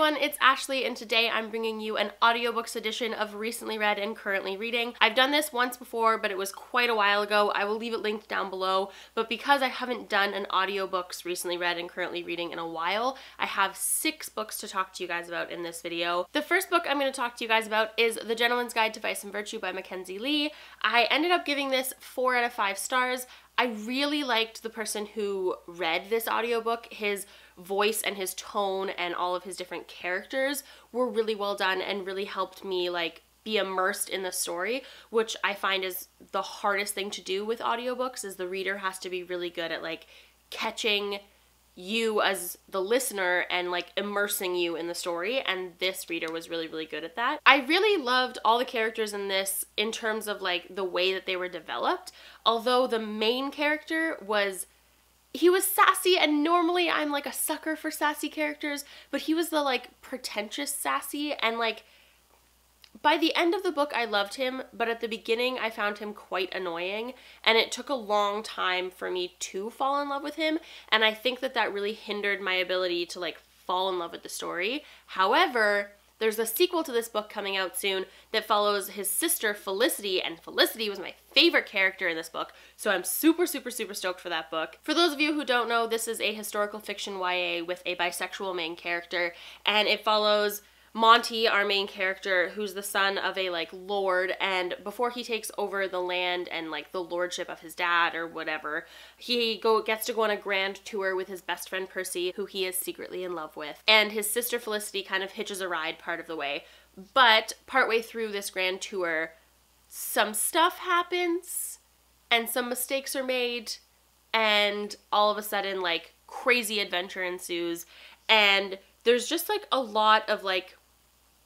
everyone, it's Ashley, and today I'm bringing you an audiobooks edition of Recently Read and Currently Reading. I've done this once before, but it was quite a while ago. I will leave it linked down below, but because I haven't done an audiobooks Recently Read and Currently Reading in a while, I have 6 books to talk to you guys about in this video. The first book I'm going to talk to you guys about is The Gentleman's Guide to Vice and Virtue by Mackenzie Lee. I ended up giving this 4 out of 5 stars. I really liked the person who read this audiobook. His voice and his tone and all of his different characters were really well done and really helped me like be immersed in the story, which I find is the hardest thing to do with audiobooks, is the reader has to be really good at like catching you as the listener and like immersing you in the story, and this reader was really, really good at that. I really loved all the characters in this in terms of like the way that they were developed, although the main character he was sassy, and normally I'm like a sucker for sassy characters, but he was the like pretentious sassy, and like by the end of the book I loved him, but at the beginning I found him quite annoying, and it took a long time for me to fall in love with him, and I think that that really hindered my ability to like fall in love with the story. However, there's a sequel to this book coming out soon that follows his sister Felicity, and Felicity was my favorite character in this book, so I'm super, super, super stoked for that book. For those of you who don't know, this is a historical fiction YA with a bisexual main character, and it follows Monty, our main character, who's the son of a like lord, and before he takes over the land and like the lordship of his dad or whatever, he gets to go on a grand tour with his best friend Percy, who he is secretly in love with, and his sister Felicity kind of hitches a ride part of the way. But partway through this grand tour, some stuff happens and some mistakes are made, and all of a sudden like crazy adventure ensues, and there's just like a lot of like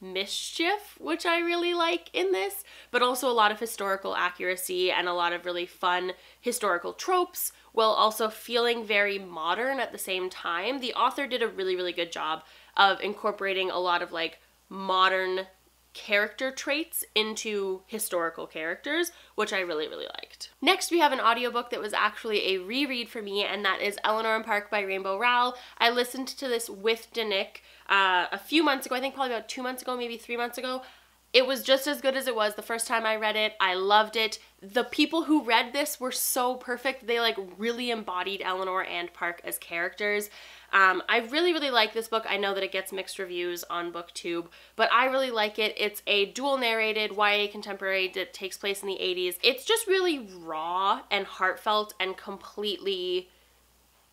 mischief, which I really like in this, but also a lot of historical accuracy and a lot of really fun historical tropes, while also feeling very modern at the same time. The author did a really, really good job of incorporating a lot of like modern character traits into historical characters, which I really, really liked. Next, we have an audiobook that was actually a reread for me, and that is Eleanor and Park by Rainbow Rowell. I listened to this with Danick a few months ago, I think probably about 2 months ago, maybe 3 months ago. It was just as good as it was the first time I read it. I loved it. The people who read this were so perfect. They like really embodied Eleanor and Park as characters. I really, really like this book. I know that it gets mixed reviews on BookTube, but I really like it. It's a dual narrated YA contemporary that takes place in the 80s. It's just really raw and heartfelt and completely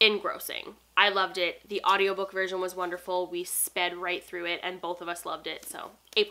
engrossing. I loved it. The audiobook version was wonderful. We sped right through it and both of us loved it, so A+.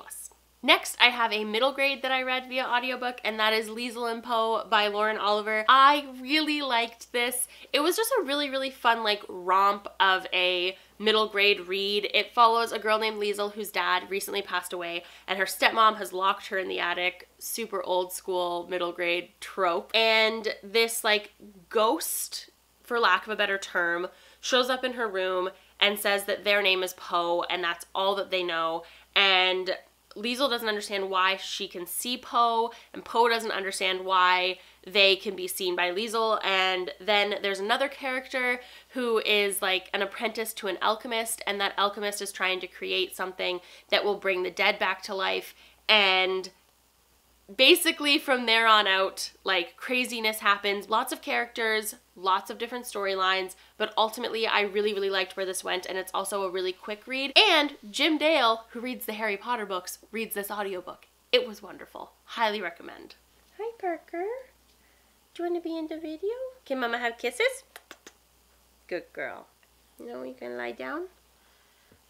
Next, I have a middle grade that I read via audiobook, and that is Liesl and Poe by Lauren Oliver. I really liked this. It was just a really, really fun like romp of a middle grade read. It follows a girl named Liesl whose dad recently passed away, and her stepmom has locked her in the attic. Super old school middle grade trope. And this like ghost, for lack of a better term, shows up in her room and says that their name is Poe, and that's all that they know. And Liesl doesn't understand why she can see Poe, and Poe doesn't understand why they can be seen by Liesl. And then there's another character who is like an apprentice to an alchemist, and that alchemist is trying to create something that will bring the dead back to life. And basically from there on out, like craziness happens, lots of characters, lots of different storylines, but ultimately I really, really liked where this went, and it's also a really quick read. And Jim Dale, who reads the Harry Potter books, reads this audiobook. It was wonderful. Highly recommend. Hi, Parker. Do you want to be in the video? Can Mama have kisses? Good girl. No, you can lie down?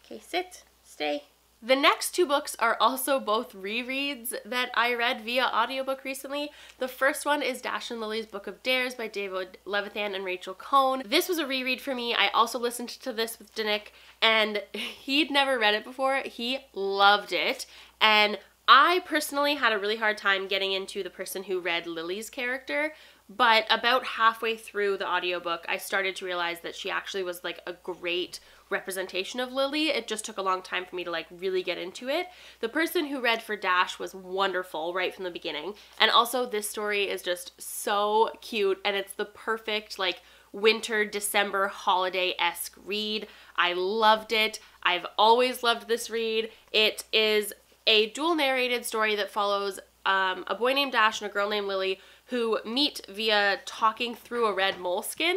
Okay, sit. Stay. The next 2 books are also both rereads that I read via audiobook recently. The first one is Dash and Lily's Book of Dares by David Levithan and Rachel Cohn. This was a reread for me. I also listened to this with Danick, and he'd never read it before. He loved it, and I personally had a really hard time getting into the person who read Lily's character, but about halfway through the audiobook, I started to realize that she actually was like a great representation of Lily. It just took a long time for me to like really get into it. The person who read for Dash was wonderful right from the beginning, and also this story is just so cute, and it's the perfect like winter December holiday-esque read. I loved it. I've always loved this read. It is a dual narrated story that follows a boy named Dash and a girl named Lily who meet via talking through a red moleskin.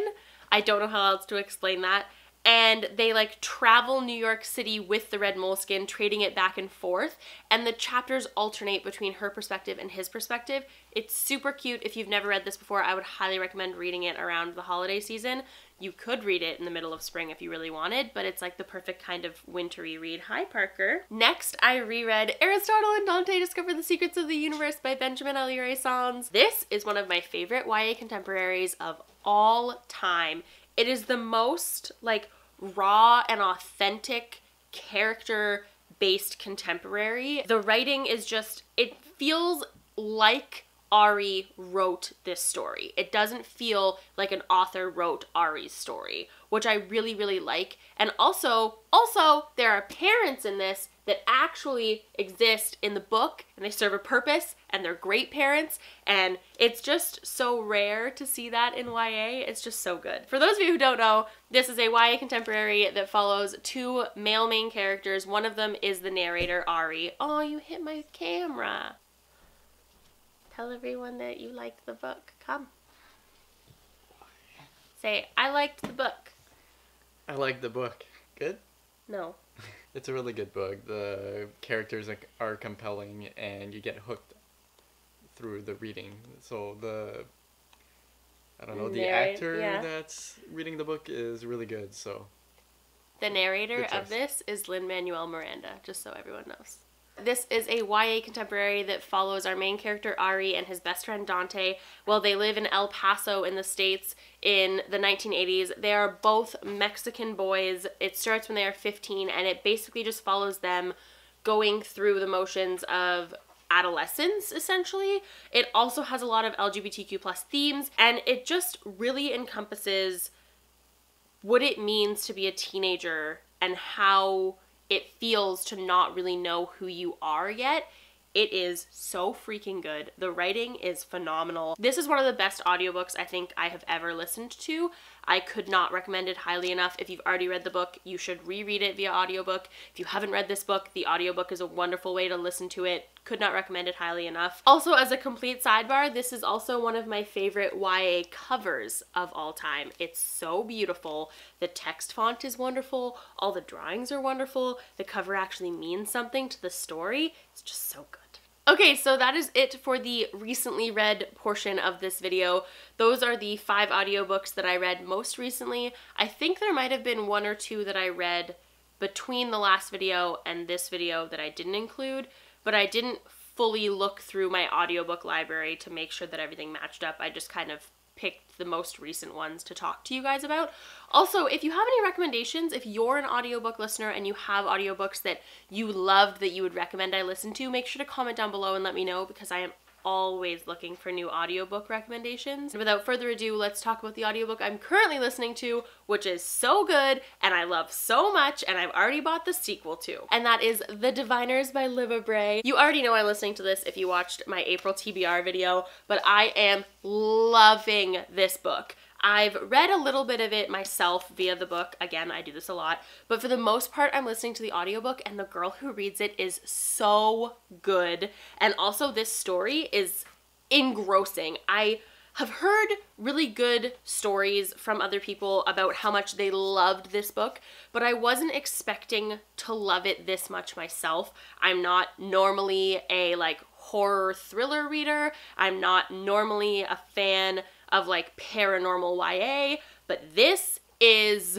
I don't know how else to explain that. And they like travel New York City with the red moleskin, trading it back and forth. And the chapters alternate between her perspective and his perspective. It's super cute. If you've never read this before, I would highly recommend reading it around the holiday season. You could read it in the middle of spring if you really wanted, but it's like the perfect kind of wintry read. Hi, Parker. Next, I reread Aristotle and Dante Discover the Secrets of the Universe by Benjamin Alire-Sans. This is one of my favorite YA contemporaries of all time. It is the most like raw and authentic character-based contemporary. The writing is just, it feels like Ari wrote this story. It doesn't feel like an author wrote Ari's story, which I really, really like. And also, there are parents in this that actually exist in the book, and they serve a purpose, and they're great parents, and it's just so rare to see that in YA. It's just so good. For those of you who don't know, this is a YA contemporary that follows two male main characters. One of them is the narrator, Ari. Oh, you hit my camera. Tell everyone that you liked the book. Come. Say, I liked the book. I liked the book. Good? No. It's a really good book. The characters are compelling and you get hooked through the reading. So the actor that's reading the book is really good, so. The narrator of this is Lin-Manuel Miranda, just so everyone knows. This is a YA contemporary that follows our main character Ari and his best friend Dante while they live in El Paso in the States in the 1980s. They are both Mexican boys. It starts when they are 15 and it basically just follows them going through the motions of adolescence, essentially. It also has a lot of LGBTQ+ themes, and it just really encompasses what it means to be a teenager and how it feels to not really know who you are yet. It is so freaking good. The writing is phenomenal. This is one of the best audiobooks I think I have ever listened to. I could not recommend it highly enough. If you've already read the book, you should reread it via audiobook. If you haven't read this book, the audiobook is a wonderful way to listen to it. Could not recommend it highly enough. Also, as a complete sidebar, this is also one of my favorite YA covers of all time. It's so beautiful. The text font is wonderful. All the drawings are wonderful. The cover actually means something to the story. It's just so good. Okay, so that is it for the recently read portion of this video. Those are the 5 audiobooks that I read most recently. I think there might have been 1 or 2 that I read between the last video and this video that I didn't include, but I didn't fully look through my audiobook library to make sure that everything matched up. I just kind of picked the most recent ones to talk to you guys about. Also, if you have any recommendations, if you're an audiobook listener and you have audiobooks that you loved that you would recommend I listen to, make sure to comment down below and let me know, because I am always looking for new audiobook recommendations. And without further ado, let's talk about the audiobook I'm currently listening to, which is so good and I love so much, and I've already bought the sequel to. And that is The Diviners by Liva Bray. You already know I'm listening to this if you watched my April TBR video, but I am loving this book. I've read a little bit of it myself via the book. Again, I do this a lot. But for the most part, I'm listening to the audiobook, and the girl who reads it is so good. And also, this story is engrossing. I have heard really good stories from other people about how much they loved this book, but I wasn't expecting to love it this much myself. I'm not normally a horror thriller reader. I'm not normally a fan of paranormal YA, but this is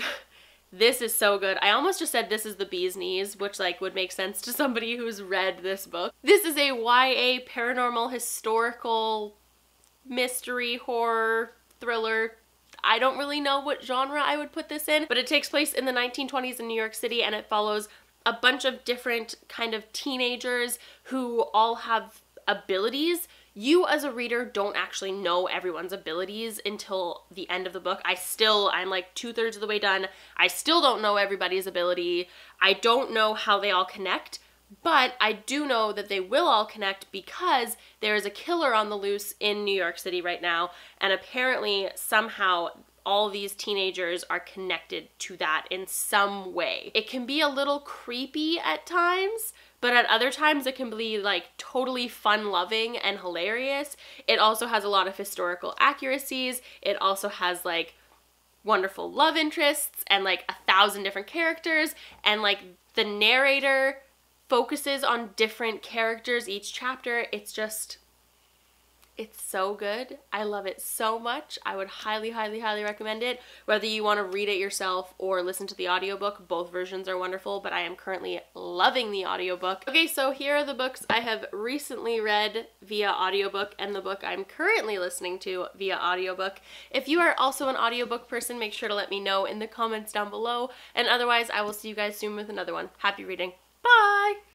so good. I almost just said this is the bee's knees, which would make sense to somebody who's read this book. This is a YA paranormal historical mystery horror thriller. I don't really know what genre I would put this in, but it takes place in the 1920s in New York City, and it follows a bunch of different kind of teenagers who all have abilities. You as a reader don't actually know everyone's abilities until the end of the book. I'm 2/3 of the way done. I still don't know everybody's ability. I don't know how they all connect, but I do know that they will all connect because there is a killer on the loose in New York City right now, and apparently somehow all these teenagers are connected to that in some way. It can be a little creepy at times, but at other times it can be like totally fun-loving and hilarious. It also has a lot of historical accuracies. It also has like wonderful love interests and like 1,000 different characters, and like the narrator focuses on different characters each chapter. It's so good. I love it so much. I would highly, highly, highly recommend it. Whether you want to read it yourself or listen to the audiobook, both versions are wonderful, but I am currently loving the audiobook. Okay, so here are the books I have recently read via audiobook and the book I'm currently listening to via audiobook. If you are also an audiobook person, make sure to let me know in the comments down below. And otherwise, I will see you guys soon with another one. Happy reading. Bye!